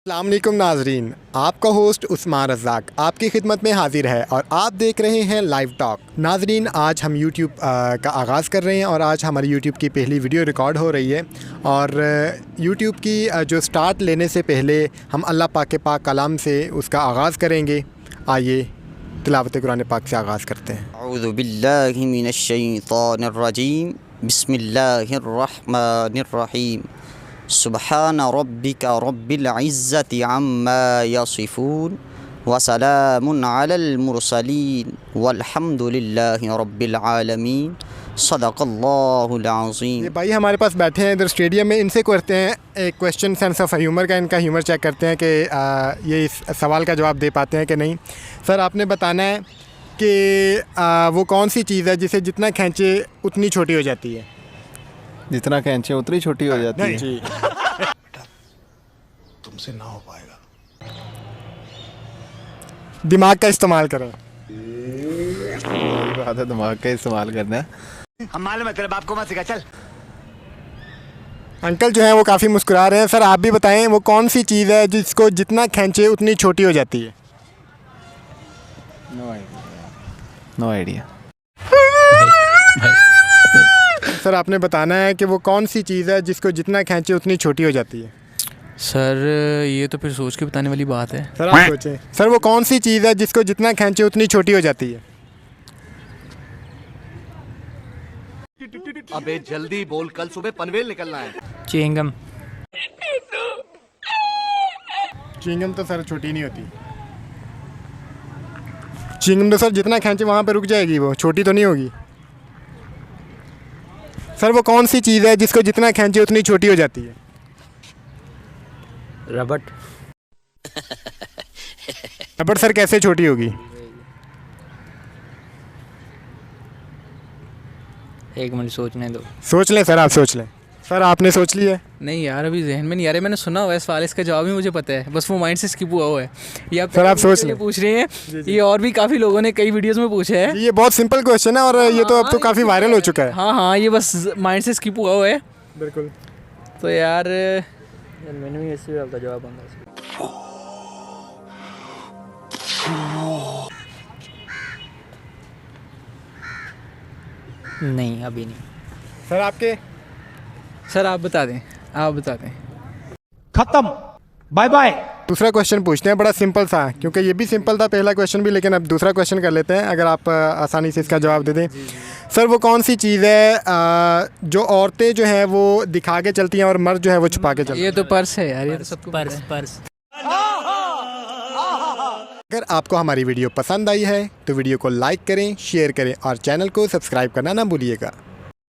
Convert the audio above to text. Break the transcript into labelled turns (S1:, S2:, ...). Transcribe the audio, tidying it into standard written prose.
S1: अस्सलाम वालेकुम नाजरीन, आपका होस्ट उस्मान रज़ाक आपकी खिदमत में हाजिर है और आप देख रहे हैं लाइव टॉक। नाजरीन, आज हम यूट्यूब का आगाज़ कर रहे हैं और आज हमारी यूट्यूब की पहली वीडियो रिकॉर्ड हो रही है। और यूट्यूब की जो स्टार्ट लेने से पहले हम अल्लाह पाक के पाक कलाम से उसका आगाज़ करेंगे। आइए तिलावत कुरान पाक से आगाज़ करते हैं।
S2: अऊज़ु बिल्लाहि मिनश्शैतानिर्रजीम, बिस्मिल्लाहिर्रहमानिर्रहीम। सुब्हान रब्बिका रब्बिल इज़्ज़ति अम्मा यसिफून व सलामुन अलल मुरसलीन वल्हम्दुलिल्लाहि रब्बिल आलमीन। सदक़ल्लाहुल अज़ीम।
S1: ये भाई हमारे पास बैठे हैं इधर स्टेडियम में, इनसे करते हैं एक क्वेश्चन सेंस ऑफ ह्यूमर का। इनका ह्यूमर चेक करते हैं कि ये इस सवाल का जवाब दे पाते हैं कि नहीं। सर, आपने बताना है कि वो कौन सी चीज़ है जिसे जितना खींचे उतनी छोटी हो जाती है।
S3: जितना खींचे उतनी छोटी हो जाती है।
S1: जी।
S4: तुमसे ना हो पाएगा।
S1: दिमाग का इस्तेमाल करें।
S3: वही बात है, दिमाग का इस्तेमाल करना है।
S4: हम मालूम है तेरे बाप को मत सिखा, चल।
S1: अंकल जो हैं वो काफ़ी मुस्कुरा रहे हैं। सर, आप भी बताएं वो कौन सी चीज़ है जिसको जितना खींचे उतनी छोटी हो जाती है।
S3: No idea.
S1: सर, आपने बताना है कि वो कौन सी चीज़ है जिसको जितना खींचे उतनी छोटी हो जाती है।
S5: सर, ये तो फिर सोच के बताने वाली बात है।
S1: सर, आप सोचें। सर, वो कौन सी चीज़ है जिसको जितना खींचे उतनी छोटी हो जाती है।
S4: अबे जल्दी बोल, कल सुबह पनवेल निकलना है।
S5: चेंगम।
S1: चिंगम तो सर छोटी नहीं होती। चिंगम तो सर जितना खींचे वहाँ पे रुक जाएगी, वो छोटी तो नहीं होगी। सर, वो कौन सी चीज़ है जिसको जितना खींचे उतनी छोटी हो जाती है।
S5: रबड़।
S1: रबड़ सर कैसे छोटी होगी।
S5: एक मिनट सोचने दो।
S1: सोच लें सर, आप सोच लें। सर, आपने सोच लिया है।
S5: नहीं यार, अभी जहन में नहीं आ रहा। मैंने सुना हुआ है सवाल, इसका जवाब ही मुझे पता है, बस वो माइंड से स्किप हुआ हुआ है। या
S1: सर, आप सोच लें।
S5: पूछ रहे हैं ये, और भी काफ़ी लोगों ने कई वीडियोस में पूछा है।
S1: ये बहुत सिंपल क्वेश्चन है और ये तो अब तो काफ़ी वायरल हो चुका है।
S5: हाँ हाँ, ये बस माइंड से स्किप हुआ हुआ है।
S1: बिल्कुल।
S5: तो यार मैंने भी ऐसे आपका जवाब आना। नहीं, अभी नहीं।
S1: सर, आपके
S5: सर आप बता दें, आप बता दें।
S4: खत्म, बाय बाय।
S1: दूसरा क्वेश्चन पूछते हैं, बड़ा सिंपल सा, क्योंकि ये भी सिंपल था पहला क्वेश्चन भी, लेकिन अब दूसरा क्वेश्चन कर लेते हैं, अगर आप आसानी से इसका जवाब दे दें। सर, वो कौन सी चीज़ है जो औरतें जो हैं वो दिखा के चलती हैं और मर्द जो है वो छुपा के चलते हैं।
S5: ये तो पर्स है यार, ये तो सबको पर्स पर्स।
S1: अगर आपको हमारी वीडियो पसंद आई है तो वीडियो को लाइक करें, शेयर करें और चैनल को सब्सक्राइब करना ना भूलिएगा।